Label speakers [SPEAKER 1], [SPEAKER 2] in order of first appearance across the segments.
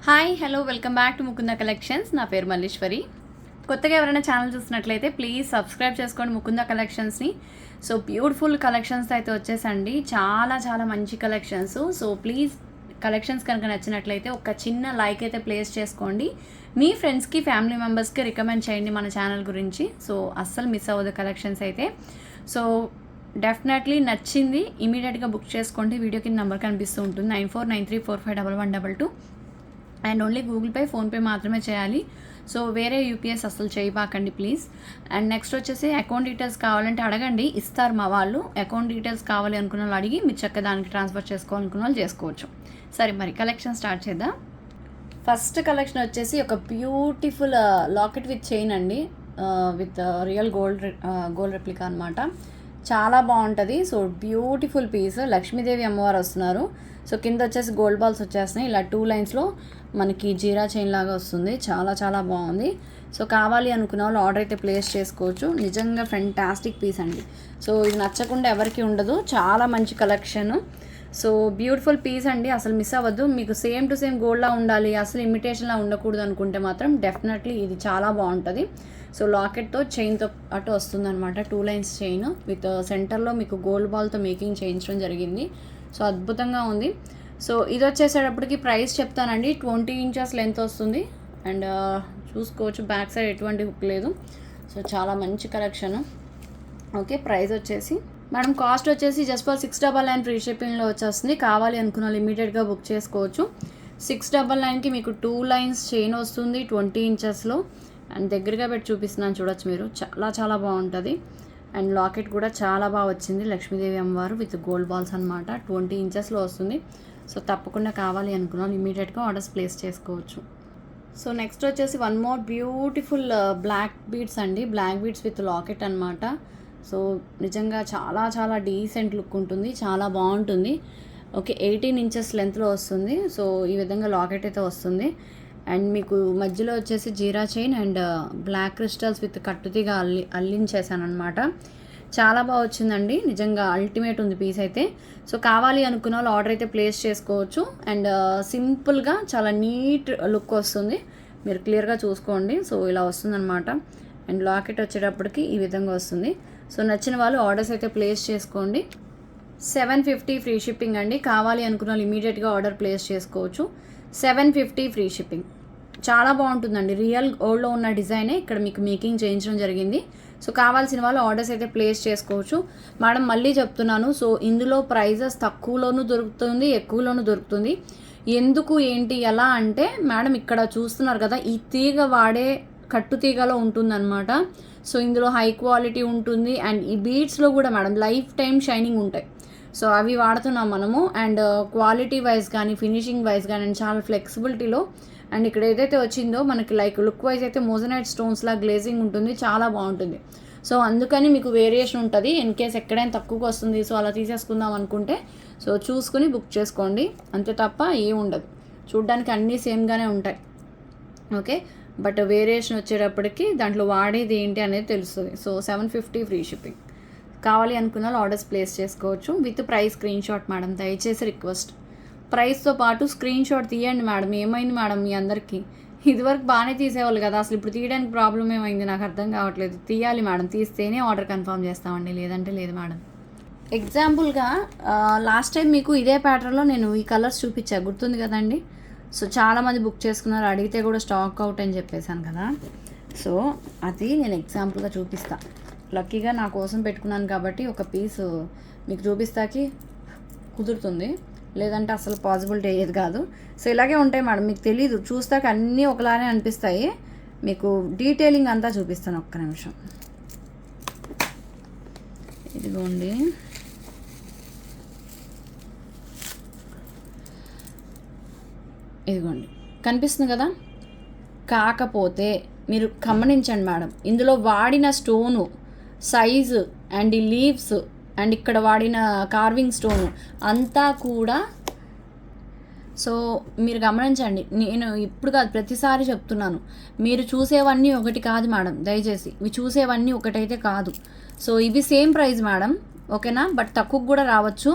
[SPEAKER 1] Hi hello welcome back to Mukunda collections. నా పేరు మల్లీశ్వరి. కొత్తగా ఎవరైనా ఛానల్ చూసినట్లయితే ప్లీజ్ సబ్స్క్రైబ్ చేసుకోండి ముకుంద కలెక్షన్స్ని. సో బ్యూటిఫుల్ కలెక్షన్స్ అయితే వచ్చేసండి, చాలా చాలా మంచి కలెక్షన్స్. సో ప్లీజ్ కలెక్షన్స్ కనుక నచ్చినట్లయితే ఒక చిన్న లైక్ అయితే ప్లేస్ చేసుకోండి. మీ ఫ్రెండ్స్కి ఫ్యామిలీ మెంబర్స్కి రికమెండ్ చేయండి మన ఛానల్ గురించి. సో అస్సలు మిస్ అవ్వదు కలెక్షన్స్ అయితే. సో డెఫినెట్లీ నచ్చింది ఇమీడియట్గా బుక్ చేసుకోండి. వీడియో కింద నెంబర్ కనిపిస్తూ ఉంటుంది 9493451122 and only Google pay PhonePe మాత్రమే చేయాలి. సో వేరే యూపీఎస్ అసలు చేయబాకండి ప్లీజ్. అండ్ నెక్స్ట్ వచ్చేసి అకౌంట్ డీటెయిల్స్ కావాలంటే అడగండి, ఇస్తారు మా వాళ్ళు. అకౌంట్ డీటెయిల్స్ కావాలి అనుకున్న వాళ్ళు అడిగి మీరు చక్కగా దానికి ట్రాన్స్ఫర్ చేసుకోవాలనుకున్న వాళ్ళు చేసుకోవచ్చు. సరే మరి కలెక్షన్ స్టార్ట్ చేద్దాం. ఫస్ట్ కలెక్షన్ వచ్చేసి ఒక బ్యూటిఫుల్ లాకెట్ విత్ చైన్ అండి, విత్ రియల్ గోల్డ్ రెప్లికా అనమాట. చాలా బాగుంటుంది. So beautiful piece. లక్ష్మీదేవి అమ్మవారు వస్తున్నారు. సో కింద వచ్చేసి గోల్డ్ బాల్స్ వచ్చేస్తున్నాయి. ఇలా 2 లైన్స్లో మనకి జీరా చైన్ లాగా వస్తుంది. చాలా చాలా బాగుంది. సో కావాలి అనుకున్న వాళ్ళు ఆర్డర్ అయితే ప్లేస్ చేసుకోవచ్చు. నిజంగా ఫెంటాస్టిక్ పీస్ అండి. సో ఇది నచ్చకుండా ఎవరికి ఉండదు. చాలా మంచి కలెక్షన్. సో బ్యూటిఫుల్ పీస్ అండి, అసలు మిస్ అవ్వద్దు. మీకు సేమ్ టు సేమ్ గోల్డ్లా ఉండాలి, అసలు ఇమిటేషన్లా ఉండకూడదు అనుకుంటే మాత్రం డెఫినెట్లీ ఇది చాలా బాగుంటుంది. సో లాకెట్తో చైన్తో అటు వస్తుందన్నమాట. 2 లైన్స్ చైన్ విత్ సెంటర్లో మీకు గోల్డ్ బాల్తో మేకింగ్ చేయించడం జరిగింది. సో అద్భుతంగా ఉంది. సో ఇది వచ్చేసేటప్పటికి ప్రైస్ చెప్తానండి. 20 ఇంచెస్ లెంత్ వస్తుంది. అండ్ చూసుకోవచ్చు బ్యాక్ సైడ్ ఎటువంటి హుక్ లేదు. సో చాలా మంచి కలెక్షన్. ఓకే, ప్రైస్ వచ్చేసి మేడం కాస్ట్ వచ్చేసి జస్ట్ ఫర్ 699 ఫ్రీ షిప్పింగ్లో వచ్చేస్తుంది. కావాలి అనుకున్న వాళ్ళు ఇమీడియట్గా బుక్ చేసుకోవచ్చు. 699కి మీకు 2 లైన్స్ చైన్ వస్తుంది 20 ఇంచెస్లో. అండ్ దగ్గరగా పెట్టి చూపిస్తున్నాను, చూడొచ్చు మీరు. చాలా చాలా బాగుంటుంది. అండ్ లాకెట్ కూడా చాలా బాగా వచ్చింది. లక్ష్మీదేవి అమ్మవారు విత్ గోల్డ్ బాల్స్ అనమాట. 20 ఇంచెస్లో వస్తుంది. సో తప్పకుండా కావాలి అనుకున్నాను ఇమీడియట్గా ఆర్డర్స్ ప్లేస్ చేసుకోవచ్చు. సో నెక్స్ట్ వచ్చేసి one more beautiful black beads అండి. బ్లాక్ బీడ్స్ విత్ లాకెట్ అనమాట. సో నిజంగా చాలా చాలా డీసెంట్ లుక్ ఉంటుంది, చాలా బాగుంటుంది. ఓకే, 18 ఇంచెస్ లెంత్లో వస్తుంది. సో ఈ విధంగా లాకెట్ అయితే వస్తుంది. అండ్ మీకు మధ్యలో వచ్చేసి జీరా chain and black crystals with కట్టుతీగా అల్లించేసాను అనమాట. చాలా బాగా వచ్చిందండి, నిజంగా అల్టిమేట్ ఉంది పీస్ అయితే. సో కావాలి అనుకున్న వాళ్ళు ఆర్డర్ అయితే ప్లేస్ చేసుకోవచ్చు. అండ్ సింపుల్గా చాలా నీట్ లుక్ వస్తుంది, మీరు క్లియర్గా చూసుకోండి. సో ఇలా వస్తుందన్నమాట. అండ్ లాకెట్ వచ్చేటప్పటికి ఈ విధంగా వస్తుంది. సో నచ్చిన వాళ్ళు ఆర్డర్స్ అయితే ప్లేస్ చేసుకోండి. 750 ఫ్రీ షిప్పింగ్ అండి. కావాలి అనుకున్న వాళ్ళు ఇమీడియట్గా ఆర్డర్ ప్లేస్ చేసుకోవచ్చు. 750 ఫ్రీ షిప్పింగ్. చాలా బాగుంటుందండి. రియల్ గోల్డ్లో ఉన్న డిజైనే ఇక్కడ మీకు మేకింగ్ చేయించడం జరిగింది. సో కావాల్సిన వాళ్ళు ఆర్డర్స్ అయితే ప్లేస్ చేసుకోవచ్చు. మేడం మళ్ళీ చెప్తున్నాను, సో ఇందులో ప్రైజెస్ తక్కువలోనూ దొరుకుతుంది, ఎక్కువలోనూ దొరుకుతుంది. ఎందుకు ఏంటి ఎలా అంటే మేడం ఇక్కడ చూస్తున్నారు కదా, ఈ తీగ వాడే కట్టు తీగలో ఉంటుందన్నమాట. సో ఇందులో హై క్వాలిటీ ఉంటుంది. అండ్ ఈ బీడ్స్లో కూడా మేడం లైఫ్ టైం షైనింగ్ ఉంటాయి. సో అవి వాడుతున్నాం మనము. అండ్ క్వాలిటీ వైజ్ కానీ ఫినిషింగ్ వైజ్ కానీ అండ్ చాలా ఫ్లెక్సిబిలిటీలో. అండ్ ఇక్కడ ఏదైతే వచ్చిందో మనకి లైక్ లుక్ వైజ్ అయితే మోజనైట్ స్టోన్స్లా గ్లేజింగ్ ఉంటుంది, చాలా బాగుంటుంది. సో అందుకని మీకు వేరియేషన్ ఉంటుంది. ఇన్ కేస్ ఎక్కడైనా తక్కువగా వస్తుంది సో అలా తీసేసుకుందాం అనుకుంటే సో చూసుకుని బుక్ చేసుకోండి, అంతే తప్ప ఏం ఉండదు. చూడ్డానికి అన్నీ సేమ్గానే ఉంటాయి. ఓకే, బట్ వేరియేషన్ వచ్చేటప్పటికి దాంట్లో వాడేది ఏంటి అనేది తెలుస్తుంది. So 750 free shipping. కావాలి అనుకున్న వాళ్ళు ఆర్డర్స్ ప్లేస్ చేసుకోవచ్చు with price screen shot. Madam దయచేసి రిక్వెస్ట్, ప్రైస్తో పాటు స్క్రీన్ షాట్ తీయండి మేడం. ఏమైంది మేడం మీ అందరికీ? ఇదివరకు బాగానే తీసేవాళ్ళు కదా, అసలు ఇప్పుడు తీయడానికి ప్రాబ్లం ఏమైంది నాకు అర్థం కావట్లేదు. తీయాలి మేడం, తీస్తేనే ఆర్డర్ కన్ఫర్మ్ చేస్తామండి, లేదంటే లేదు మేడం. ఎగ్జాంపుల్గా లాస్ట్ టైం మీకు ఇదే ప్యాటర్న్లో నేను ఈ కలర్స్ చూపించా, గుర్తుంది కదండి. సో చాలామంది బుక్ చేసుకున్నారు, అడిగితే కూడా స్టాక్ అవుట్ అని చెప్పేశాను కదా. సో అది నేను ఎగ్జాంపుల్గా చూపిస్తాను. లక్కీగా నా కోసం పెట్టుకున్నాను కాబట్టి ఒక పీస్ మీకు చూపిస్తాకి కుదురుతుంది, లేదంటే అసలు పాసిబిలిటీ అయ్యేది కాదు. సో ఇలాగే ఉంటాయి మేడం, మీకు తెలీదు, చూస్తాక అన్నీ ఒకలానే అనిపిస్తాయి. మీకు డీటెయిలింగ్ అంతా చూపిస్తాను, ఒక్క నిమిషం. ఇదిగోండి, ఇదిగోండి కనిపిస్తుంది కదా. కాకపోతే మీరు గమనించండి మేడం, ఇందులో వాడిన స్టోను సైజు అండ్ ఈ లీవ్స్ అండ్ ఇక్కడ వాడిన కార్వింగ్ స్టోను అంతా కూడా. సో మీరు గమనించండి, నేను ఇప్పుడు కాదు ప్రతిసారి చెప్తున్నాను, మీరు చూసేవన్నీ ఒకటి కాదు మేడం, దయచేసి ఇవి చూసేవన్నీ ఒకటైతే కాదు. సో ఇవి సేమ్ ప్రైస్ మేడం, ఓకేనా, బట్ తక్కువ కూడా రావచ్చు.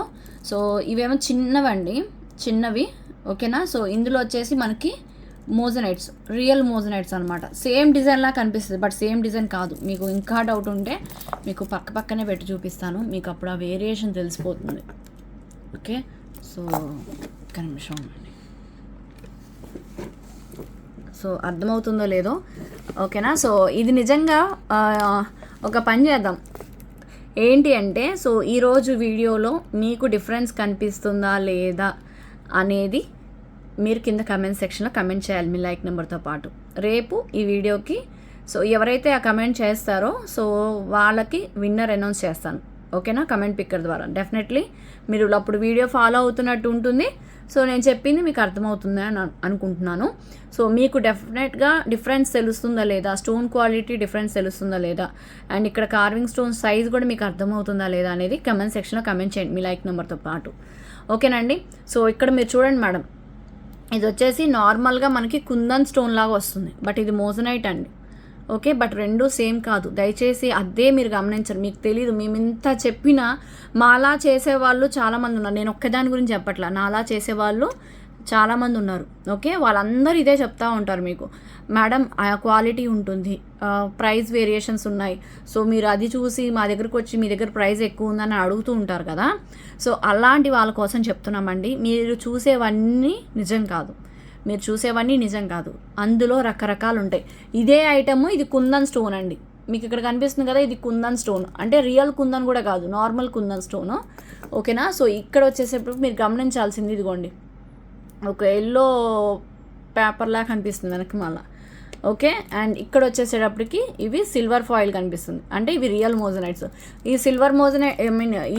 [SPEAKER 1] సో ఇవేమో చిన్నవండి, చిన్నవి, ఓకేనా. సో ఇందులో వచ్చేసి మనకి మోజనైట్స్, రియల్ మోజనైట్స్ అనమాట. సేమ్ డిజైన్లా కనిపిస్తుంది బట్ సేమ్ డిజైన్ కాదు. మీకు ఇంకా డౌట్ ఉంటే మీకు పక్కనే పెట్టి చూపిస్తాను, మీకు అప్పుడు ఆ వేరియేషన్ తెలిసిపోతుంది. ఓకే, సో ఒక్క నిమిషం అండి. సో అర్థమవుతుందో లేదో, ఓకేనా. సో ఇది నిజంగా ఒక పని చేద్దాం ఏంటి అంటే, సో ఈరోజు వీడియోలో మీకు డిఫరెన్స్ కనిపిస్తుందా లేదా అనేది మీరు కింద కమెంట్ సెక్షన్లో కమెంట్ చేయాలి మీ లైక్ నెంబర్తో పాటు. రేపు ఈ వీడియోకి సో ఎవరైతే ఆ కమెంట్ చేస్తారో సో వాళ్ళకి విన్నర్ అనౌన్స్ చేస్తాను, ఓకేనా, కమెంట్ పిక్కర్ ద్వారా. డెఫినెట్లీ మీరు అప్పుడు వీడియో ఫాలో అవుతున్నట్టు ఉంటుంది. సో నేను చెప్పింది మీకు అర్థమవుతుంది అని అనుకుంటున్నాను. సో మీకు డెఫినెట్గా డిఫరెన్స్ తెలుస్తుందా లేదా, స్టోన్ క్వాలిటీ డిఫరెన్స్ తెలుస్తుందా లేదా, అండ్ ఇక్కడ కార్వింగ్ స్టోన్ సైజ్ కూడా మీకు అర్థమవుతుందా లేదా అనేది కమెంట్ సెక్షన్లో కమెంట్ చేయండి మీ లైక్ నెంబర్తో పాటు, ఓకేనండి. సో ఇక్కడ మీరు చూడండి మేడం, ఇది వచ్చేసి నార్మల్గా మనకి కుందన్ స్టోన్ లాగా వస్తుంది, బట్ ఇది మోజనైట్ అండి. ఓకే, బట్ రెండు సేమ్ కాదు, దయచేసి అదే మీరు గమనించరు. మీకు తెలీదు, మేము ఇంత చెప్పినా మాలా చేసేవాళ్ళు చాలామంది ఉన్నారు. నేను ఒక్కదాని గురించి చెప్పట్లా, నాలా చేసేవాళ్ళు చాలామంది ఉన్నారు. ఓకే, వాళ్ళందరూ ఇదే చెప్తా ఉంటారు మీకు, మేడం ఆ క్వాలిటీ ఉంటుంది, ప్రైస్ వేరియేషన్స్ ఉన్నాయి, సో మీరు అది చూసి మా దగ్గరకు వచ్చి మీ దగ్గర ప్రైస్ ఎక్కువ ఉందని అడుగుతూ ఉంటారు కదా. సో అలాంటి వాళ్ళ కోసం చెప్తున్నామండి, మీరు చూసేవన్నీ నిజం కాదు, మీరు చూసేవన్నీ నిజం కాదు, అందులో రకరకాలు ఉంటాయి. ఇదే ఐటమ్ ఇది కుందన్ స్టోన్ అండి, మీకు ఇక్కడ కనిపిస్తుంది కదా, ఇది కుందన్ స్టోన్ అంటే రియల్ కుందన్ కూడా కాదు, నార్మల్ కుందన్ స్టోన్, ఓకేనా. సో ఇక్కడ వచ్చేసేప్పుడు మీరు గమనించాల్సింది ఇదిగోండి, ఒక ఎల్లో పేపర్లా కనిపిస్తుంది వెనక్కి మళ్ళా. ఓకే, అండ్ ఇక్కడ వచ్చేసేటప్పటికి ఇవి సిల్వర్ ఫాయిల్ కనిపిస్తుంది, అంటే ఇవి రియల్ మోజనైట్స్. ఈ సిల్వర్ మోజనైట్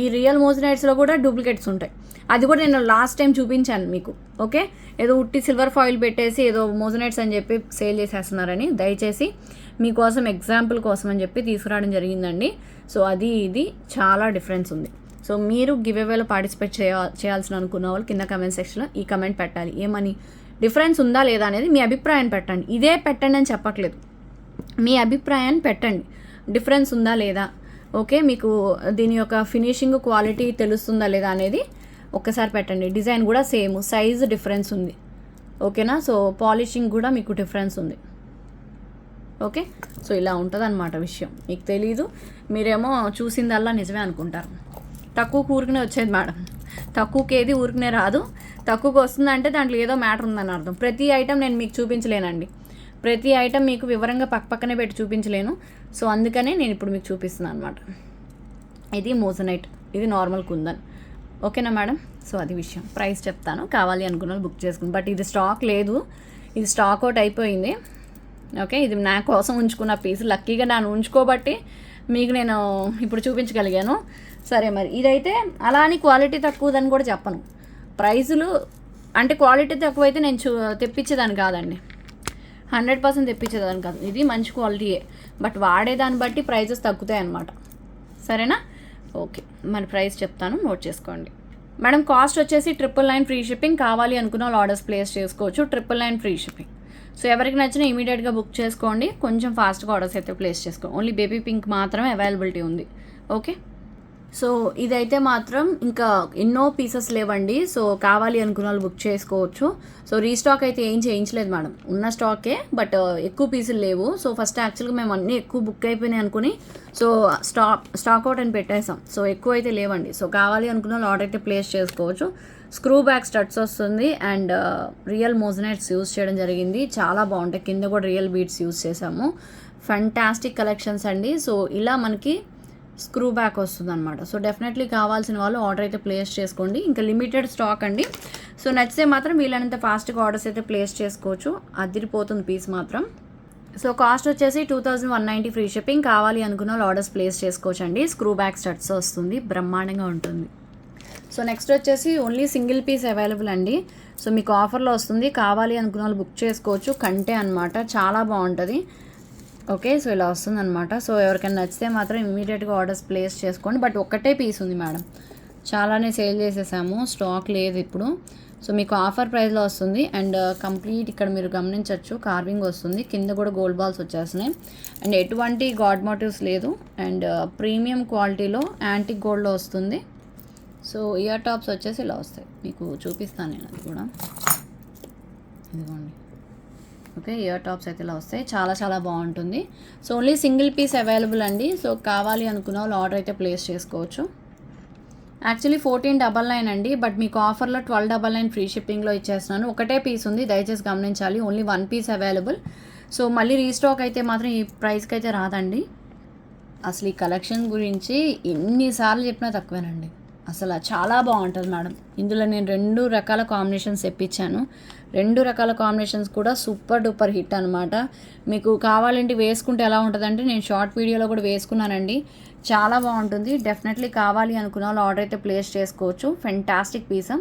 [SPEAKER 1] ఈ రియల్ మోజనైట్స్లో కూడా డూప్లికేట్స్ ఉంటాయి, అది కూడా నేను లాస్ట్ టైం చూపించాను మీకు. ఓకే, ఏదో ఉట్టి సిల్వర్ ఫాయిల్ పెట్టేసి ఏదో మోజనైట్స్ అని చెప్పి సేల్ చేసేస్తున్నారని, దయచేసి మీకోసం ఎగ్జాంపుల్ కోసం అని చెప్పి తీసుకురావడం జరిగిందండి. సో అది ఇది చాలా డిఫరెన్స్ ఉంది. సో మీరు గివ్ అవేలో పార్టిసిపేట్ చేయాల్సిన అనుకున్న వాళ్ళు కింద కమెంట్ సెక్షన్లో ఈ కమెంట్ పెట్టాలి, ఏమని డిఫరెన్స్ ఉందా లేదా అనేది మీ అభిప్రాయాన్ని పెట్టండి. ఇదే పెట్టండి అని చెప్పట్లేదు, మీ అభిప్రాయాన్ని పెట్టండి, డిఫరెన్స్ ఉందా లేదా, ఓకే, మీకు దీని యొక్క ఫినిషింగ్ క్వాలిటీ తెలుస్తుందా లేదా అనేది ఒక్కసారి పెట్టండి. డిజైన్ కూడా సేమ్, సైజ్ డిఫరెన్స్ ఉంది, ఓకేనా. సో పాలిషింగ్ కూడా మీకు డిఫరెన్స్ ఉంది, ఓకే. సో ఇలా ఉంటుంది అన్నమాట విషయం. మీకు తెలీదు, మీరేమో చూసిందల్లా నిజమే అనుకుంటారు. తక్కువ ఊరికనే వచ్చేది మేడం, తక్కువకి ఏది ఊరికనే రాదు, తక్కువకి వస్తుందంటే దాంట్లో ఏదో మ్యాటర్ ఉందని అర్థం. ప్రతి ఐటెం నేను మీకు చూపించలేనండి, ప్రతి ఐటెం మీకు వివరంగా పక్కనే పెట్టి చూపించలేను. సో అందుకనే నేను ఇప్పుడు మీకు చూపిస్తున్నాను అనమాట. ఇది మోజనైట్, ఇది నార్మల్ కుందన్, ఓకేనా మేడం. సో అది విషయం. ప్రైస్ చెప్తాను, కావాలి అనుకున్న బుక్ చేసుకుని, బట్ ఇది స్టాక్ లేదు, ఇది స్టాక్ అవుట్ అయిపోయింది. ఓకే, ఇది నా కోసం ఉంచుకున్న పీస్, లక్కీగా నేను ఉంచుకోబట్టి మీకు నేను ఇప్పుడు చూపించగలిగాను. సరే, మరి ఇదైతే అలా అని క్వాలిటీ తక్కువదని కూడా చెప్పను. ప్రైజులు అంటే క్వాలిటీ తక్కువైతే నేను తెప్పించేదాన్ని కాదండి, 100% తెప్పించేదాన్ని కాదు. ఇది మంచి క్వాలిటీయే, బట్ వాడేదాన్ని బట్టి ప్రైజెస్ తగ్గుతాయి అన్నమాట, సరేనా. ఓకే, మరి ప్రైస్ చెప్తాను, నోట్ చేసుకోండి మేడం. కాస్ట్ వచ్చేసి 999 ఫ్రీ షిప్పింగ్, కావాలి అనుకున్న వాళ్ళు ఆర్డర్స్ ప్లేస్ చేసుకోవచ్చు. 999 ఫ్రీ షిప్పింగ్. సో ఎవరికి నచ్చినా ఇమీడియట్గా బుక్ చేసుకోండి, కొంచెం ఫాస్ట్గా ఆర్డర్స్ అయితే ప్లేస్ చేసుకోండి. ఓన్లీ బేబీ పింక్ మాత్రమే అవైలబిలిటీ ఉంది, ఓకే. సో ఇదైతే మాత్రం ఇంకా ఎన్నో పీసెస్ లేవండి, సో కావాలి అనుకున్న వాళ్ళు బుక్ చేసుకోవచ్చు. సో రీస్టాక్ అయితే ఏం చేయించలేదు మేడం, ఉన్న స్టాకే, బట్ ఎక్కువ పీసులు లేవు. సో ఫస్ట్ యాక్చువల్గా మేము అన్నీ ఎక్కువ బుక్ అయిపోయినాయి అనుకుని సో స్టాక్ అవుట్ అని పెట్టేసాం. సో ఎక్కువ అయితే లేవండి. సో కావాలి అనుకున్న వాళ్ళు ఆర్డర్ అయితే ప్లేస్ చేసుకోవచ్చు. స్క్రూ బ్యాక్ స్టడ్స్ వస్తుంది అండ్ రియల్ మోజనైట్స్ యూస్ చేయడం జరిగింది, చాలా బాగుంటాయి. కింద కూడా రియల్ బీడ్స్ యూస్ చేసాము, ఫంటాస్టిక్ కలెక్షన్స్ అండి. సో ఇలా మనకి స్క్రూ బ్యాక్ వస్తుంది అనమాట. సో డెఫినెట్లీ కావాల్సిన వాళ్ళు ఆర్డర్ అయితే ప్లేస్ చేసుకోండి, ఇంకా లిమిటెడ్ స్టాక్ అండి. సో నచ్చితే మాత్రం వీలైనంత ఫాస్ట్గా ఆర్డర్స్ అయితే ప్లేస్ చేసుకోవచ్చు, అదిరిపోతుంది పీస్ మాత్రం. సో కాస్ట్ వచ్చేసి 2190 ఫ్రీ షిప్పింగ్, కావాలి అనుకున్న వాళ్ళు ఆర్డర్స్ ప్లేస్ చేసుకోవచ్చు అండి. స్క్రూ బ్యాక్ స్టడ్స్ వస్తుంది, బ్రహ్మాండంగా ఉంటుంది. సో నెక్స్ట్ వచ్చేసి ఓన్లీ సింగిల్ పీస్ అవైలబుల్ అండి. సో మీకు ఆఫర్లో వస్తుంది, కావాలి అనుకున్న వాళ్ళు బుక్ చేసుకోవచ్చు. కంటే అనమాట, చాలా బాగుంటుంది, ఓకే. సో ఇలా వస్తుంది అనమాట. సో ఎవరికైనా నచ్చితే మాత్రం ఇమీడియట్గా ఆర్డర్స్ ప్లేస్ చేసుకోండి. బట్ ఒక్కటే పీస్ ఉంది మేడం, చాలానే సేల్ చేసేసాము, స్టాక్ లేదు ఇప్పుడు. సో మీకు ఆఫర్ ప్రైస్లో వస్తుంది అండ్ కంప్లీట్ ఇక్కడ మీరు గమనించవచ్చు కార్వింగ్ వస్తుంది, కింద కూడా గోల్డ్ బాల్స్ వచ్చేస్తున్నాయి అండ్ ఎటువంటి గాడ్ మోటివ్స్ లేదు అండ్ ప్రీమియం క్వాలిటీలో యాంటిక్ గోల్డ్లో వస్తుంది. సో ఇయర్ టాప్స్ వచ్చేసి ఇలా వస్తాయి, మీకు చూపిస్తాను నేను అది కూడా, ఇదిగోండి ఓకే, ఇయర్ టాప్స్ అయితే ఇలా వస్తాయి, చాలా చాలా బాగుంటుంది. So only single piece available అండి. సో కావాలి అనుకున్న వాళ్ళు ఆర్డర్ అయితే ప్లేస్ చేసుకోవచ్చు. యాక్చువల్లీ 1499 అండి, బట్ మీకు ఆఫర్లో 1299 ఫ్రీ షిప్పింగ్లో ఇచ్చేస్తున్నాను. ఒకటే పీస్ ఉంది, దయచేసి గమనించాలి. Only 1 piece available. సో మళ్ళీ రీస్టాక్ అయితే మాత్రం ఈ ప్రైస్కి అయితే రాదండి. అసలు ఈ కలెక్షన్ గురించి ఎన్నిసార్లు చెప్పినా తక్కువేనండి. అసలు చాలా బాగుంటుంది మేడం. ఇందులో నేను 2 రకాల కాంబినేషన్స్ తెప్పించాను. 2 రకాల కాంబినేషన్స్ కూడా సూపర్ డూపర్ హిట్ అనమాట. మీకు కావాలంటే వేసుకుంటే ఎలా ఉంటుందంటే, నేను షార్ట్ వీడియోలో కూడా వేసుకున్నానండి, చాలా బాగుంటుంది. డెఫినెట్లీ కావాలి అనుకున్న వాళ్ళు ఆర్డర్ అయితే ప్లేస్ చేసుకోవచ్చు. Fantastic piece.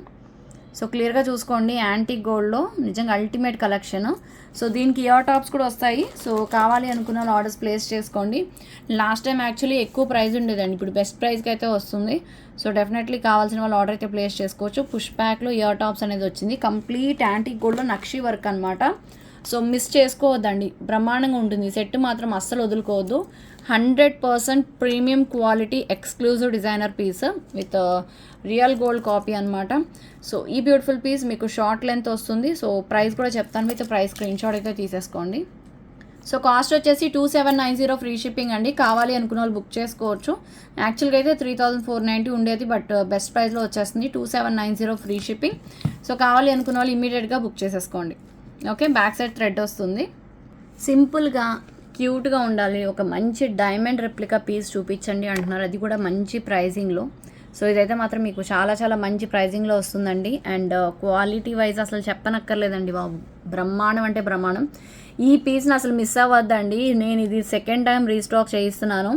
[SPEAKER 1] సో క్లియర్గా చూసుకోండి, యాంటిక్ గోల్డ్లో నిజంగా అల్టిమేట్ కలెక్షన్. సో దీనికి ఇయర్ టాప్స్ కూడా వస్తాయి. సో కావాలి అనుకున్న వాళ్ళు ఆర్డర్స్ ప్లేస్ చేసుకోండి. లాస్ట్ టైం యాక్చువల్లీ ఎక్కువ ప్రైస్ ఉండేదండి, ఇప్పుడు బెస్ట్ ప్రైస్కి అయితే వస్తుంది. సో డెఫినెట్లీ కావాల్సిన వాళ్ళు ఆర్డర్ అయితే ప్లేస్ చేసుకోవచ్చు. పుష్ బ్యాక్లో ఇయర్ టాప్స్ అనేది వచ్చింది, కంప్లీట్ యాంటిక్ గోల్డ్లో నక్షి వర్క్ అనమాట. సో మిస్ చేసుకోవద్దండి, బ్రహ్మాండంగా ఉంటుంది. సెట్ మాత్రం అస్సలు వదులుకోవద్దు. 100% premium quality exclusive designer piece with real gold copy అనమాట. సో ఈ బ్యూటిఫుల్ పీస్ మీకు షార్ట్ లెంత్ వస్తుంది. సో ప్రైస్ కూడా చెప్తాను, విత్ ప్రైస్ స్క్రీన్ షాట్ అయితే తీసేసుకోండి. సో కాస్ట్ వచ్చేసి 2790 ఫ్రీ షిప్పింగ్ అండి. కావాలి అనుకున్న వాళ్ళు బుక్ చేసుకోవచ్చు. యాక్చువల్గా అయితే 3490 ఉండేది, బట్ బెస్ట్ ప్రైస్లో వచ్చేస్తుంది 2790 ఫ్రీ షిప్పింగ్. సో కావాలి అనుకున్న వాళ్ళు ఇమీడియట్గా బుక్ చేసేసుకోండి. ఓకే, బ్యాక్ సైడ్ థ్రెడ్ వస్తుంది. సింపుల్గా క్యూట్గా ఉండాలి, ఒక మంచి డైమండ్ రెప్లికా పీస్ చూపించండి అంటున్నారు, అది కూడా మంచి ప్రైజింగ్లో. సో ఇదైతే మాత్రం మీకు చాలా చాలా మంచి ప్రైజింగ్లో వస్తుందండి. అండ్ క్వాలిటీ వైజ్ అసలు చెప్పనక్కర్లేదండి బాబు, బ్రహ్మాండం అంటే బ్రహ్మాండం. ఈ పీస్ని అసలు మిస్ అవ్వద్దండి. నేను ఇది సెకండ్ టైం రీస్టాక్ చేయిస్తున్నాను.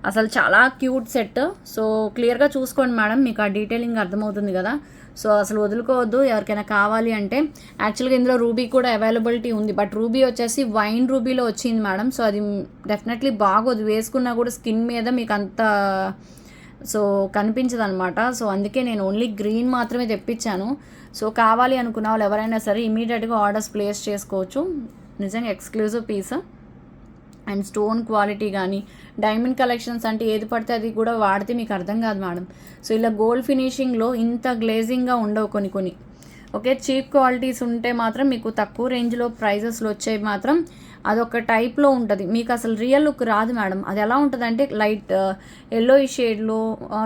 [SPEAKER 1] అసలు చాలా క్యూట్ సెట్. సో క్లియర్గా చూసుకోండి మేడం, మీకు ఆ డీటెయిలింగ్ అర్థమవుతుంది కదా. సో అసలు వదులుకోవద్దు. ఎవరికైనా కావాలి అంటే, యాక్చువల్గా ఇందులో రూబీ కూడా అవైలబిలిటీ ఉంది, బట్ రూబీ వచ్చేసి వైన్ రూబీలో వచ్చింది మేడం. సో అది డెఫినెట్లీ బాగోదు, వేసుకున్నా కూడా స్కిన్ మీద మీకు అంత సో కనిపించదు అనమాట. సో అందుకే నేను ఓన్లీ గ్రీన్ మాత్రమే తెప్పించాను. సో కావాలి అనుకున్న వాళ్ళు ఎవరైనా సరే ఇమీడియట్గా ఆర్డర్స్ ప్లేస్ చేసుకోవచ్చు. నిజంగా exclusive piece. And stone quality కానీ, డైమండ్ కలెక్షన్స్ అంటే ఏది పడితే అది కూడా వాడితే మీకు అర్థం కాదు మేడం. సో ఇలా గోల్డ్ ఫినిషింగ్లో ఇంత గ్లేజింగ్గా ఉండవు కొన్ని. ఓకే, చీప్ క్వాలిటీస్ ఉంటే మాత్రం మీకు తక్కువ రేంజ్లో ప్రైజెస్లో వచ్చేవి మాత్రం అదొక టైప్లో ఉంటుంది, మీకు అసలు రియల్ లుక్ రాదు మేడం. అది ఎలా ఉంటుందంటే లైట్ ఎల్లో షేడ్లో,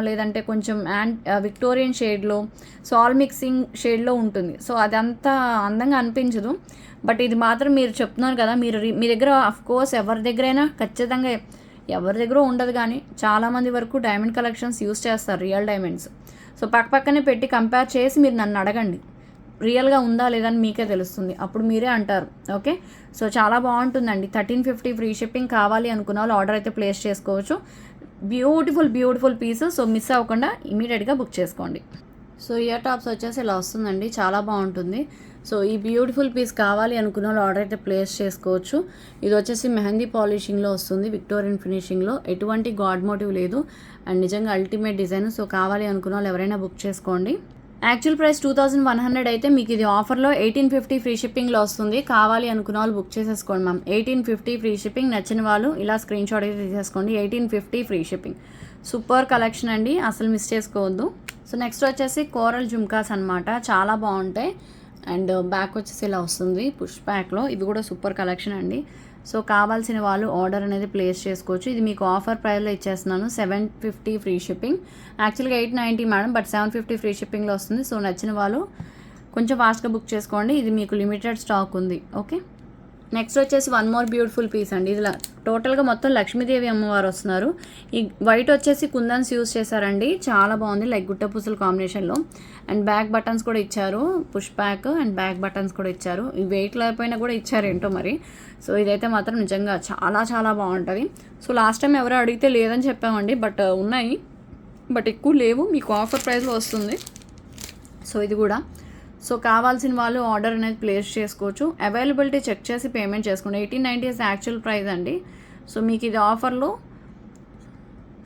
[SPEAKER 1] లేదంటే కొంచెం విక్టోరియన్ షేడ్లో, సాల్ మిక్సింగ్ షేడ్లో ఉంటుంది. సో అదంతా అందంగా అనిపించదు. బట్ ఇది మాత్రం మీరు చెప్తున్నారు కదా, మీ దగ్గర అఫ్కోర్స్ ఎవరి దగ్గరైనా ఖచ్చితంగా, ఎవరి దగ్గర ఉండదు కానీ చాలామంది వరకు డైమండ్ కలెక్షన్స్ యూస్ చేస్తారు, రియల్ డైమండ్స్. సో పక్కనే పెట్టి కంపేర్ చేసి మీరు నన్ను అడగండి, రియల్గా ఉందా లేదా అని మీకే తెలుస్తుంది, అప్పుడు మీరే అంటారు. ఓకే, సో చాలా బాగుంటుందండి. 1350 ఫ్రీ షిప్పింగ్. కావాలి అనుకున్న వాళ్ళు ఆర్డర్ అయితే ప్లేస్ చేసుకోవచ్చు. Beautiful piece. సో మిస్ అవ్వకుండా ఇమీడియట్గా బుక్ చేసుకోండి. సో ఇయర్ టాప్స్ వచ్చేసి ఇలా వస్తుందండి, చాలా బాగుంటుంది. సో ఈ బ్యూటిఫుల్ పీస్ కావాలి అనుకున్న వాళ్ళు ఆర్డర్ అయితే ప్లేస్ చేసుకోవచ్చు. ఇది వచ్చేసి మెహందీ పాలిషింగ్లో వస్తుంది, విక్టోరియన్ ఫినిషింగ్లో, ఎటువంటి గాడ్ మోటివ్ లేదు, అండ్ నిజంగా అల్టిమేట్ డిజైన్. సో కావాలి అనుకున్న వాళ్ళు ఎవరైనా బుక్ చేసుకోండి. యాక్చువల్ ప్రైస్ 2100 అయితే మీకు ఇది ఆఫర్లో 1850 ఫ్రీ షిప్పింగ్లో వస్తుంది. కావాలి అనుకున్న వాళ్ళు బుక్ చేసేసుకోండి మ్యామ్. 1850 free shipping. నచ్చిన వాళ్ళు ఇలా స్క్రీన్ షాట్ అయితే తీసేసుకోండి. 1850 ఫ్రీ షిప్పింగ్. సూపర్ కలెక్షన్ అండి, అసలు మిస్ చేసుకోవద్దు. సో నెక్స్ట్ వచ్చేసి కోరల్ జుమ్కాస్ అనమాట, చాలా బాగుంటాయి. అండ్ బ్యాక్ వచ్చేసి ఇలా వస్తుంది పుష్ బ్యాక్లో. ఇవి కూడా సూపర్ కలెక్షన్ అండి. సో కావాల్సిన వాళ్ళు ఆర్డర్ అనేది ప్లేస్ చేసుకోవచ్చు. ఇది మీకు ఆఫర్ ప్రైస్లో ఇచ్చేస్తున్నాను, 750 ఫ్రీ షిప్పింగ్. యాక్చువల్గా 890 మేడం, బట్ 750 ఫ్రీ షిప్పింగ్లో వస్తుంది. సో నచ్చిన వాళ్ళు కొంచెం ఫాస్ట్గా బుక్ చేసుకోండి, ఇది మీకు లిమిటెడ్ స్టాక్ ఉంది. ఓకే, నెక్స్ట్ వచ్చేసి వన్ మోర్ బ్యూటిఫుల్ పీస్ అండి. ఇది టోటల్గా మొత్తం లక్ష్మీదేవి అమ్మవారు వస్తున్నారు. ఈ వైట్ వచ్చేసి కుందన్స్ యూస్ చేశారండి, చాలా బాగుంది, లైక్ గుట్ట పూసల కాంబినేషన్లో. అండ్ బ్యాక్ బటన్స్ కూడా ఇచ్చారు, push back and back buttons కూడా ఇచ్చారు. ఈ వెయిట్ లేకపోయినా కూడా ఇచ్చారు ఏంటో మరి. సో ఇదైతే మాత్రం నిజంగా చాలా బాగుంటుంది. సో లాస్ట్ టైం ఎవరో అడిగితే లేదని చెప్పామండి, బట్ ఉన్నాయి, బట్ ఎక్కువ లేవు, మీకు ఆఫర్ ప్రైస్లో వస్తుంది. సో ఇది కూడా. సో కావాల్సిన వాళ్ళు ఆర్డర్ అనేది ప్లేస్ చేసుకోవచ్చు. అవైలబిలిటీ చెక్ చేసి పేమెంట్ చేసుకోండి. 1890 ఇస్ యాక్చువల్ ప్రైస్ అండి. సో మీకు ఇది ఆఫర్లో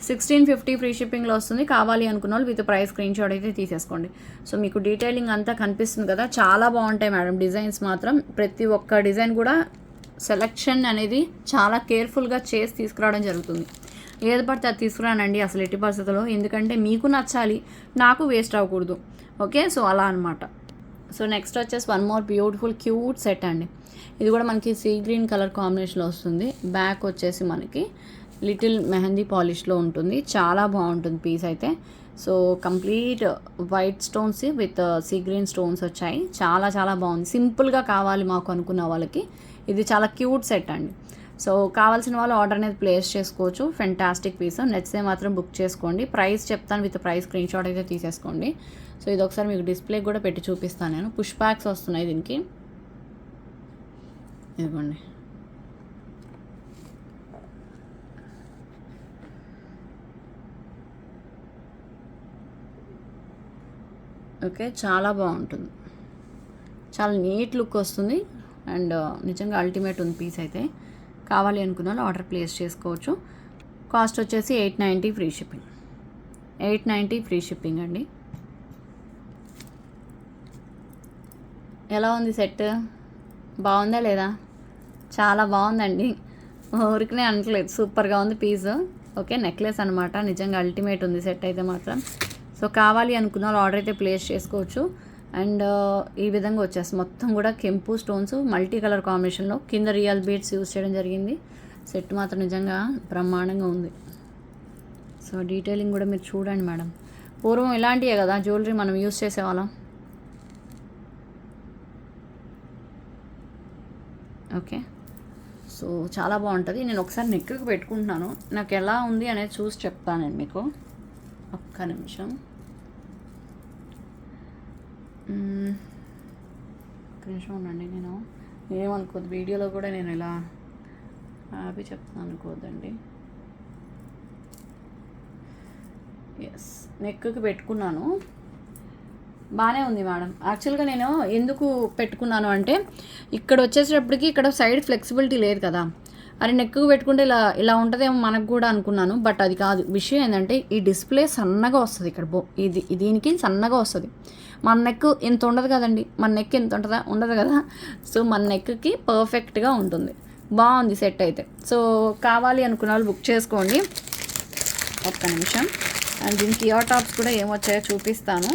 [SPEAKER 1] 1650 ఫ్రీ షిప్పింగ్లో వస్తుంది. కావాలి అనుకున్న వాళ్ళు విత్ ప్రైస్ స్క్రీన్ షాట్ అయితే తీసేసుకోండి. సో మీకు డీటెయిలింగ్ అంతా కనిపిస్తుంది కదా, చాలా బాగుంటాయి మేడం డిజైన్స్ మాత్రం. ప్రతి ఒక్క డిజైన్ కూడా సెలెక్షన్ అనేది చాలా కేర్ఫుల్గా చేసి తీసుకురావడం జరుగుతుంది. ఏది పడితే అది తీసుకురానండి అసలు ఎట్టి పరిస్థితుల్లో, ఎందుకంటే మీకు నచ్చాలి, నాకు వేస్ట్ అవ్వకూడదు. ఓకే, సో అలా అనమాట. సో నెక్స్ట్ వచ్చేసి one more beautiful cute set అండి. ఇది కూడా మనకి సీ గ్రీన్ కలర్ కాంబినేషన్లో వస్తుంది. బ్యాక్ వచ్చేసి మనకి లిటిల్ మెహందీ పాలిష్లో ఉంటుంది. చాలా బాగుంటుంది పీస్ అయితే. So complete white stones with sea green stones వచ్చాయి. చాలా చాలా బాగుంది. సింపుల్గా కావాలి మాకు అనుకున్న వాళ్ళకి ఇది చాలా క్యూట్ సెట్ అండి. సో కావాల్సిన వాళ్ళు ఆర్డర్ అనేది ప్లేస్ చేసుకోవచ్చు. Fantastic piece. నచ్చితే మాత్రం బుక్ చేసుకోండి. ప్రైస్ చెప్తాను, విత్ ప్రైస్ స్క్రీన్ షాట్ అయితే తీసేసుకోండి. సో ఇది ఒకసారి మీకు డిస్ప్లే కూడా పెట్టి చూపిస్తాను నేను. పుష్ బ్యాక్స్ వస్తున్నాయి దీనికి. ఇదిగోండి. ఓకే, చాలా బాగుంటుంది. చాలా నీట్ లుక్ వస్తుంది అండ్ నిజంగా అల్టిమేట్ ఉంది పీస్ అయితే. కావాలి అనుకున్న వాళ్ళు ఆర్డర్ ప్లేస్ చేసుకోవచ్చు. కాస్ట్ వచ్చేసి 890 ఫ్రీ షిప్పింగ్. 890 ఫ్రీ షిప్పింగ్ అండి. ఎలా ఉంది సెట్? బాగుందా లేదా? చాలా బాగుందండి. ఊరికనే అనట్లేదు, సూపర్గా ఉంది పీస్. ఓకే, నెక్లెస్ అనమాట. నిజంగా అల్టిమేట్ ఉంది సెట్ అయితే మాత్రం. సో కావాలి అనుకున్న వాళ్ళు ఆర్డర్ అయితే ప్లేస్ చేసుకోవచ్చు. అండ్ ఈ విధంగా వచ్చేస్తుంది. మొత్తం కూడా కెంపు స్టోన్స్ మల్టీ కలర్ కాంబినేషన్లో కింద రియల్ బీడ్స్ యూజ్ చేయడం జరిగింది. సెట్ మాత్రం నిజంగా బ్రహ్మాండంగా ఉంది. సో డీటెయిలింగ్ కూడా మీరు చూడండి మేడం. పూర్వం ఇలాంటివే కదా జ్యువెలరీ మనం యూజ్ చేసేవాళ్ళం. ఓకే, సో చాలా బాగుంటుంది. నేను ఒకసారి నెక్కి పెట్టుకుంటున్నాను, నాకు ఎలా ఉంది అనేది చూసి చెప్తాను నేను మీకు. ఒక్క నిమిషం. ఉండండి. నేను ఏమనుకోద్దు, వీడియోలో కూడా నేను ఇలా అవి చెప్తాను అనుకోద్దండి. ఎస్, నెక్కి పెట్టుకున్నాను. బాగానే ఉంది మేడం. యాక్చువల్గా నేను ఎందుకు పెట్టుకున్నాను అంటే ఇక్కడ వచ్చేసేటప్పటికి ఇక్కడ సైడ్ ఫ్లెక్సిబిలిటీ లేదు కదా. అరే నెక్కు పెట్టుకుంటే ఇలా ఉంటుందేమో మనకు కూడా అనుకున్నాను. బట్ అది కాదు. విషయం ఏంటంటే ఈ డిస్ప్లే సన్నగా వస్తుంది ఇక్కడ. దీనికి సన్నగా వస్తుంది. మన నెక్ ఇంత ఉండదు కదండి. మన నెక్ ఎంత ఉంటుందా? ఉండదు కదా. సో మన నెక్కి పర్ఫెక్ట్గా ఉంటుంది. బాగుంది సెట్ అయితే. సో కావాలి అనుకున్న వాళ్ళు బుక్ చేసుకోండి. ఒక్క నిమిషం. అండ్ దీనికి ఇయర్ టాప్స్ కూడా ఏమొచ్చాయో చూపిస్తాను.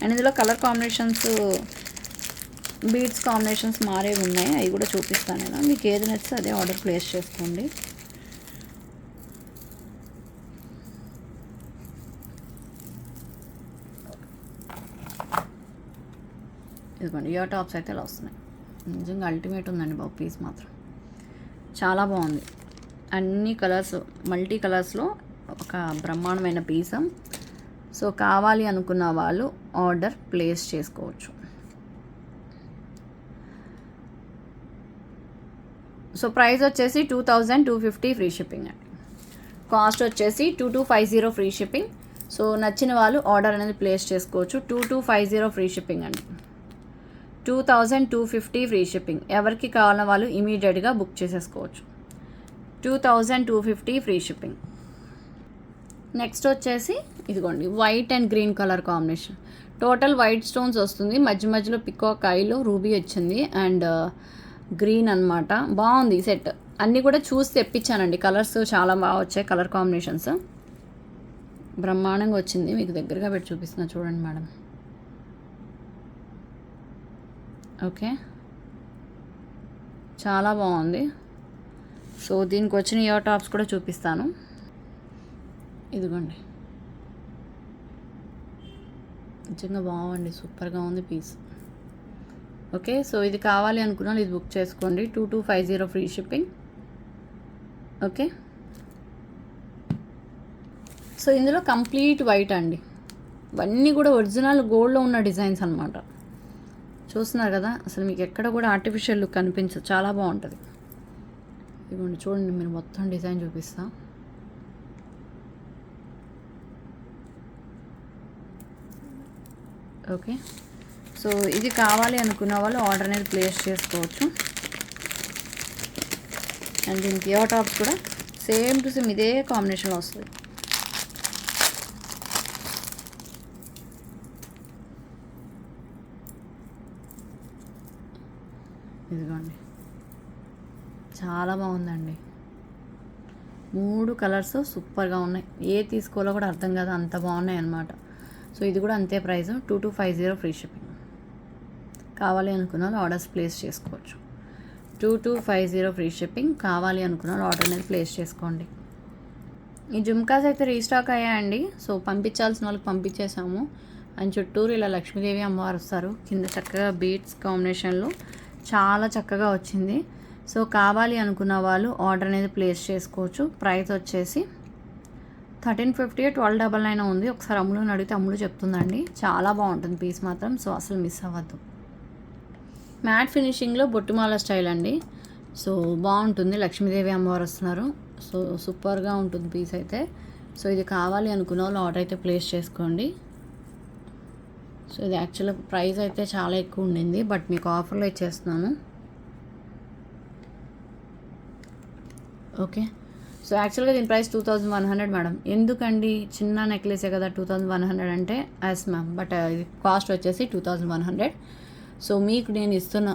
[SPEAKER 1] అండ్ ఇందులో కలర్ కాంబినేషన్స్, బీడ్స్ కాంబినేషన్స్ మారేవి ఉన్నాయి. అవి కూడా చూపిస్తాను నేను. మీకు ఏది నచ్చితే అదే ఆర్డర్ ప్లేస్ చేసుకోండి. ఇదిగోండి, ఇయర్ టాప్స్ అయితే ఇలా వస్తున్నాయి. నిజంగా అల్టిమేట్ ఉందండి బాబు పీస్ మాత్రం. చాలా బాగుంది. అన్ని కలర్స్, మల్టీ కలర్స్లో ఒక బ్రహ్మాండమైన పీస్. సో కావాలి అనుకున్న వాళ్ళు ఆర్డర్ ప్లేస్ చేసుకోవచ్చు. సో ప్రైస్ వచ్చేసి 2250 ఫ్రీ షిప్పింగ్ అండి. కాస్ట్ వచ్చేసి 2250 ఫ్రీ షిప్పింగ్. సో నచ్చిన వాళ్ళు ఆర్డర్ అనేది ప్లేస్ చేసుకోవచ్చు. 2250 ఫ్రీ షిప్పింగ్ అండి. 2250 ఫ్రీ షిప్పింగ్. ఎవరికి కావాలన్న వాళ్ళు ఇమీడియట్గా బుక్ చేసేసుకోవచ్చు. 2250 ఫ్రీ షిప్పింగ్. నెక్స్ట్ వచ్చేసి ఇదిగోండి, white and green colour combination. Total white stones వస్తుంది. మధ్య మధ్యలో పికాక్ ఐలో రూబీ వచ్చింది అండ్ గ్రీన్ అనమాట. బాగుంది సెట్. అన్నీ కూడా చూసి తెప్పించానండి. కలర్స్ చాలా బాగా వచ్చాయి. కలర్ కాంబినేషన్స్ బ్రహ్మాండంగా వచ్చింది. మీకు దగ్గరగా పెట్టి చూపిస్తున్నా చూడండి మేడం. ఓకే, చాలా బాగుంది. సో దీనికి వచ్చిన ఇయర్ టాప్స్ కూడా చూపిస్తాను. ఇదిగోండి, నిజంగా బాగుంది. సూపర్గా ఉంది పీస్. ఓకే, సో ఇది కావాలి అనుకున్నాను, ఇది బుక్ చేసుకోండి. 2250 ఫ్రీ షిప్పింగ్. ఓకే, సో ఇందులో కంప్లీట్ వైట్ అండి. ఇవన్నీ కూడా ఒరిజినల్ గోల్డ్లో ఉన్న డిజైన్స్ అనమాట. చూస్తున్నారు కదా, అసలు మీకు ఎక్కడ కూడా ఆర్టిఫిషియల్ లుక్ కనిపించదు. చాలా బాగుంటుంది. ఇదిగోండి చూడండి, మీరు మొత్తం డిజైన్ చూపిస్తా. ఓకే, సో ఇది కావాలి అనుకున్న వాళ్ళు ఆర్డర్ అనేది ప్లేస్ చేసుకోవచ్చు. అండ్ దీనికి ఇయర్ టాప్స్ కూడా సేమ్ టు సేమ్ ఇదే కాంబినేషన్లో వస్తుంది. ఇదిగోండి, చాలా బాగుందండి. 3 కలర్స్ సూపర్గా ఉన్నాయి. ఏ తీసుకోవాలో కూడా అర్థం కాదు, అంత బాగున్నాయి అన్నమాట. సో ఇది కూడా అంతే ప్రైస్, 2250 ఫ్రీ షిప్పింగ్. కావాలి అనుకున్న వాళ్ళు ఆర్డర్స్ ప్లేస్ చేసుకోవచ్చు. 2250 ఫ్రీ షిప్పింగ్. కావాలి అనుకున్న వాళ్ళు ఆర్డర్ అనేది ప్లేస్ చేసుకోండి. ఈ జుమ్కాస్ అయితే రీస్టాక్ అయ్యాయండి. సో పంపించాల్సిన వాళ్ళకి పంపించేసాము. అండ్ చుట్టూరు ఇలా లక్ష్మీదేవి అమ్మవారు వస్తారు. కింద చక్కగా బీట్స్ కాంబినేషన్లో చాలా చక్కగా వచ్చింది. సో కావాలి అనుకున్న వాళ్ళు ఆర్డర్ అనేది ప్లేస్ చేసుకోవచ్చు. ప్రైస్ వచ్చేసి 1350, 1299 ఉంది. ఒకసారి అమ్ములుని అడిగితే అమ్ములు చెప్తుందండి. చాలా బాగుంటుంది పీస్ మాత్రం. సో అసలు మిస్ అవ్వద్దు. మ్యాట్ ఫినిషింగ్లో బొట్టుమాల స్టైల్ అండి. సో బాగుంటుంది. లక్ష్మీదేవి అమ్మవారు వస్తున్నారు. సో సూపర్గా ఉంటుంది పీస్ అయితే. సో ఇది కావాలి అనుకున్న వాళ్ళు ఆర్డర్ అయితే ప్లేస్ చేసుకోండి. సో ఇది యాక్చువల్గా ప్రైస్ అయితే చాలా ఎక్కువ ఉండింది, బట్ మీకు ఆఫర్లో ఇచ్చేస్తున్నాను. ఓకే. సో యాక్చువల్గా దీని ప్రైస్ 2100 మేడం. ఎందుకండి, చిన్న నెక్లెసే కదా 2100 అంటే యాస్ మ్యామ్, బట్ ఇది కాస్ట్ వచ్చేసి 2100. సో మీకు నేను ఇస్తున్న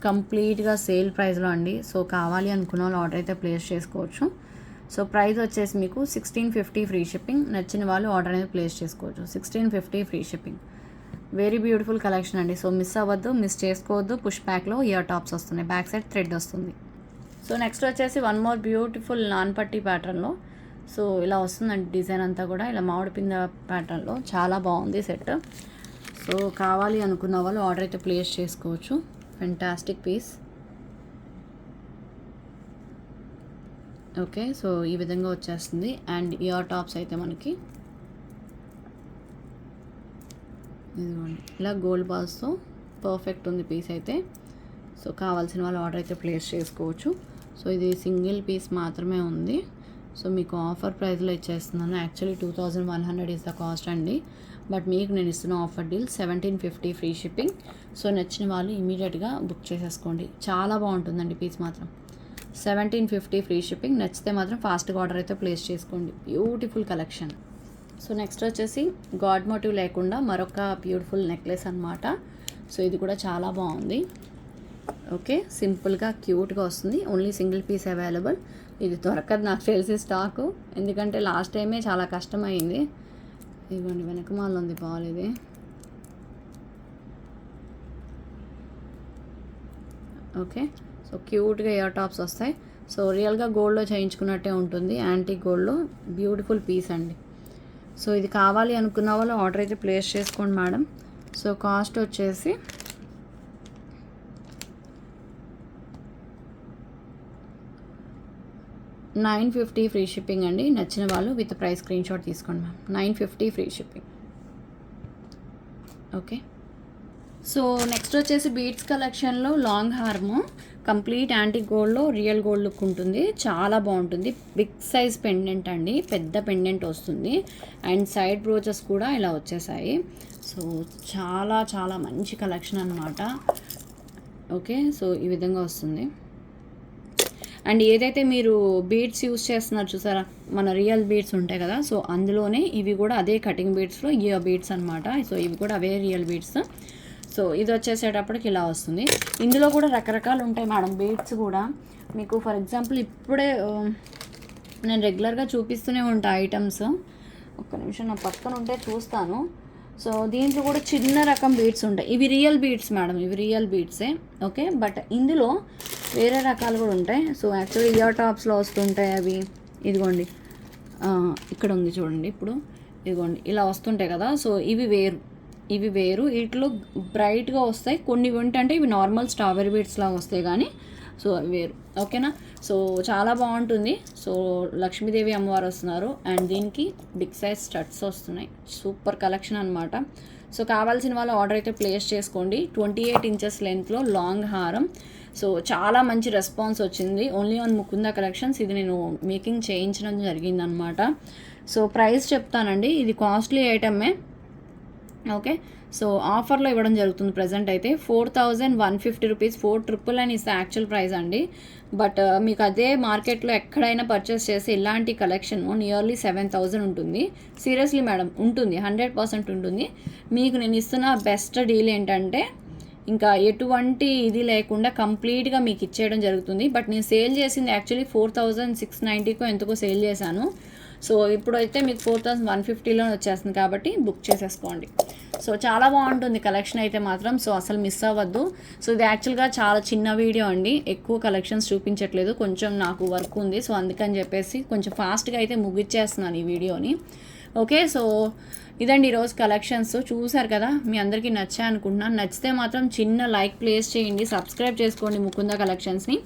[SPEAKER 1] కంప్లీట్గా సేల్ ప్రైస్లో అండి. సో కావాలి అనుకున్న వాళ్ళు ఆర్డర్ అయితే ప్లేస్ చేసుకోవచ్చు. సో ప్రైస్ వచ్చేసి మీకు 1650 ఫ్రీ షిప్పింగ్. నచ్చిన వాళ్ళు ఆర్డర్ అనేది ప్లేస్ చేసుకోవచ్చు. 1650 free shipping. Very beautiful collection అండి. సో మిస్ అవ్వద్దు, మిస్ చేసుకోవద్దు. పుష్ బ్యాక్లో ఇయర్ టాప్స్ వస్తున్నాయి, బ్యాక్ సైడ్ థ్రెడ్ వస్తుంది. సో నెక్స్ట్ వచ్చేసి వన్ మోర్ బ్యూటిఫుల్ నాన్ పట్టీ ప్యాటర్న్లో. సో ఇలా వస్తుందండి డిజైన్ అంతా కూడా ఇలా మామిడి పింద ప్యాటర్న్లో. చాలా బాగుంది సెట్. సో కావాలి అనుకున్న వాళ్ళు ఆర్డర్ అయితే ప్లేస్ చేసుకోవచ్చు. Fantastic piece. ఓకే. సో ఈ విధంగా వచ్చేస్తుంది. అండ్ ఇయర్ టాప్స్ అయితే మనకి ఇదిగోండి ఇలా గోల్డ్ బాల్స్తో పర్ఫెక్ట్ ఉంది పీస్ అయితే. సో కావాల్సిన వాళ్ళు ఆర్డర్ అయితే ప్లేస్ చేసుకోవచ్చు. సో ఇది సింగిల్ పీస్ మాత్రమే ఉంది. సో మీకు ఆఫర్ ప్రైస్లో ఇచ్చేస్తున్నాను. యాక్చువల్లీ 2100 ఇస్ ద కాస్ట్ అండి, బట్ మీకు నేను ఇస్తున్న offer deal 1750 free shipping. So నచ్చిన వాళ్ళు ఇమీడియట్గా బుక్ చేసేసుకోండి. చాలా బాగుంటుందండి పీస్ మాత్రం. 1750 ఫ్రీ షిప్పింగ్. నచ్చితే మాత్రం ఫాస్ట్గా ఆర్డర్ అయితే ప్లేస్ చేసుకోండి. Beautiful collection. సో నెక్స్ట్ వచ్చేసి గాడ్ మోటివ్ లేకుండా మరొక బ్యూటిఫుల్ నెక్లెస్ అనమాట. సో ఇది కూడా చాలా బాగుంది. ఓకే. సింపుల్గా క్యూట్గా వస్తుంది. Only single piece available. ఇది దొరకదు నాకు తెలిసి స్టాకు, ఎందుకంటే లాస్ట్ టైమే చాలా కష్టమైంది. ఇదిగోండి వెనకమాల ఉంది బాల్. ఇది ఓకే. సో క్యూట్గా ఇయర్ టాప్స్ వస్తాయి. సో రియల్గా గోల్డ్లో చేయించుకున్నట్టే ఉంటుంది. యాంటీ గోల్డ్లో బ్యూటిఫుల్ పీస్ అండి. సో ఇది కావాలి అనుకున్న వాళ్ళు ఆర్డర్ అయితే ప్లేస్ చేసుకోండి మేడం. సో కాస్ట్ వచ్చేసి $950 ఫ్రీ షిప్పింగ్ అండి. నచ్చిన వాళ్ళు విత్ ప్రైస్ స్క్రీన్ షాట్ తీసుకోండి ma'am. $950 free shipping. Okay. So next వచ్చేసి బీట్స్ కలెక్షన్లో లాంగ్ హార్ము కంప్లీట్ యాంటీ గోల్డ్లో రియల్ గోల్డ్ లుక్ ఉంటుంది. చాలా బాగుంటుంది. బిగ్ సైజ్ పెండెంట్ అండి, పెద్ద పెండెంట్ వస్తుంది. అండ్ సైడ్ బ్రోచెస్ కూడా ఇలా వచ్చేసాయి. సో చాలా చాలా మంచి కలెక్షన్ అనమాట. ఓకే. సో ఈ విధంగా వస్తుంది. అండ్ ఏదైతే మీరు బీడ్స్ యూస్ చేస్తున్నారు చూసారా, మన రియల్ బీడ్స్ ఉంటాయి కదా, సో అందులోనే ఇవి కూడా అదే కటింగ్ బీడ్స్లో ఇయర్ బీడ్స్ అనమాట. సో ఇవి కూడా అవే రియల్ బీడ్స్. సో ఇది వచ్చేసేటప్పటికి ఇలా వస్తుంది. ఇందులో కూడా రకరకాలు ఉంటాయి మేడం బీడ్స్ కూడా. మీకు ఫర్ ఎగ్జాంపుల్ ఇప్పుడే నేను రెగ్యులర్గా చూపిస్తూనే ఉంటా ఐటమ్స్. ఒక్క నిమిషం నా పక్కన ఉంటే చూస్తాను. సో దీంట్లో కూడా చిన్న రకం బీడ్స్ ఉంటాయి. ఇవి రియల్ బీడ్స్ మేడం, ఇవి రియల్ బీడ్సే. ఓకే. బట్ ఇందులో వేరే రకాలు కూడా ఉంటాయి. సో యాక్చువల్లీ ఇయర్ టాప్స్లో వస్తుంటాయి అవి. ఇదిగోండి ఇక్కడ ఉంది చూడండి. ఇప్పుడు ఇదిగోండి ఇలా వస్తుంటాయి కదా. సో ఇవి వేరు, ఇవి వేరు. వీటిలో బ్రైట్గా వస్తాయి. కొన్ని ఏంటంటే ఇవి నార్మల్ స్ట్రాబెరీ బీడ్స్ లాగా వస్తాయి కానీ, సో అవి వేరు. ఓకేనా. సో చాలా బాగుంటుంది. సో లక్ష్మీదేవి అమ్మవారు వస్తున్నారు అండ్ దీనికి బిగ్ సైజ్ స్టడ్స్ వస్తున్నాయి. సూపర్ కలెక్షన్ అనమాట. సో కావాల్సిన వాళ్ళు ఆర్డర్ అయితే ప్లేస్ చేసుకోండి. 28 ఇంచెస్ లెంత్లో లాంగ్ హారం. సో చాలా మంచి రెస్పాన్స్ వచ్చింది. Only on Mukunda collections. ఇది నేను మేకింగ్ చేయించడం జరిగిందనమాట. సో ప్రైస్ చెప్తానండి. ఇది కాస్ట్లీ ఐటమే. ఓకే. సో ఆఫర్లో ఇవ్వడం జరుగుతుంది ప్రజెంట్ అయితే. 4150 rupees. 4999 is the actual price అండి. బట్ మీకు అదే మార్కెట్లో ఎక్కడైనా పర్చేస్ చేసి ఇలాంటి కలెక్షన్ నియర్లీ 7000 ఉంటుంది. సీరియస్లీ మేడం ఉంటుంది, 100% ఉంటుంది. మీకు నేను ఇస్తున్న బెస్ట్ డీల్ ఏంటంటే ఇంకా ఎటువంటి ఇది లేకుండా కంప్లీట్గా మీకు ఇచ్చేయడం జరుగుతుంది. బట్ నేను సేల్ చేసింది యాక్చువల్లీ 4690కో ఎంతకో సేల్ చేశాను. సో ఇప్పుడైతే మీకు 4150లో వచ్చేస్తుంది కాబట్టి బుక్ చేసేసుకోండి. సో చాలా బాగుంటుంది కలెక్షన్ అయితే మాత్రం, సో అసలు మిస్ అవ్వద్దు. సో ఇది యాక్చువల్గా చాలా చిన్న వీడియో అండి, ఎక్కువ కలెక్షన్స్ చూపించట్లేదు, కొంచెం నాకు వర్క్ ఉంది. సో అందుకని చెప్పేసి కొంచెం ఫాస్ట్గా అయితే ముగిచ్చేస్తున్నాను ఈ వీడియోని. ఓకే, సో ఇదండి ఈరోజు కలెక్షన్స్. చూసారు కదా, మీ అందరికీ నచ్చాయి అనుకుంటున్నాను. నచ్చితే మాత్రం చిన్న లైక్ ప్లేస్ చేయండి, సబ్స్క్రైబ్ చేసుకోండి ముకుంద కలెక్షన్స్ని.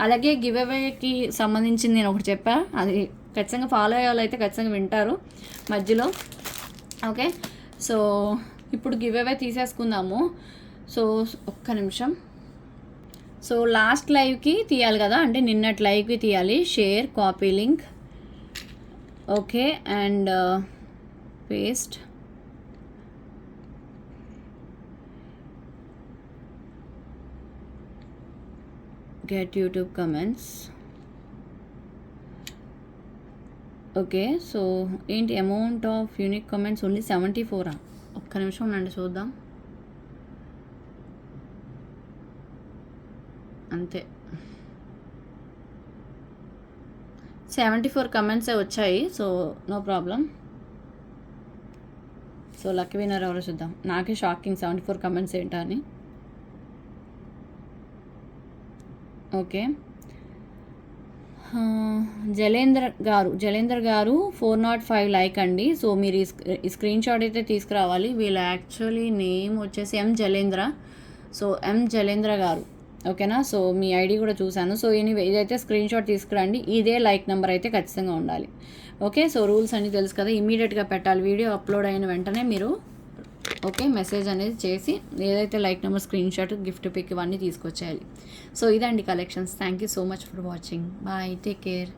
[SPEAKER 1] అలాగే గివ్ అవేకి సంబంధించింది నేను ఒకటి చెప్పా, అది ఖచ్చితంగా ఫాలో అయ్యే వాళ్ళు అయితే ఖచ్చితంగా వింటారు మధ్యలో. ఓకే, సో ఇప్పుడు గివ్ అవే తీసేసుకుందాము. సో ఒక్క నిమిషం. సో లాస్ట్ లైవ్కి తీయాలి కదా, అంటే నిన్నటి లైవ్కి తీయాలి. Share, copy link, okay, and paste. Get YouTube comments. Okay, so ఏంటి amount of unique comments only 74. ఒక్క నిమిషం ఉండండి చూద్దాం. అంతే, 74 కమెంట్సే వచ్చాయి. So no problem. So lucky winner ఎవరో చూద్దాం. నాకే షాకింగ్ 74 కమెంట్స్ ఏంటా అని. ఓకే, జలేందర్ గారు 405 లైక్ అండి. సో మీరు ఈ స్క్రీన్ షాట్ అయితే తీసుకురావాలి. వీళ్ళ యాక్చువల్లీ నేమ్ వచ్చేసి ఎం జలేంద్ర. సో ఎం జలేంద్ర గారు, ఓకేనా. సో మీ ఐడి కూడా చూశాను. సో ఇదైతే స్క్రీన్ షాట్ తీసుకురండి. ఇదే లైక్ నెంబర్ అయితే ఖచ్చితంగా ఉండాలి. ఓకే, సో రూల్స్ అన్నీ తెలుసు కదా, ఇమీడియట్గా పెట్టాలి. వీడియో అప్లోడ్ అయిన వెంటనే మీరు ఓకే మెసేజ్ అనేది చేసి ఏదైతే like number, screenshot, gift pic ఇవన్నీ తీసుకొచ్చేయాలి. సో ఇదండి collections. Thank you so much for watching. Bye, take care.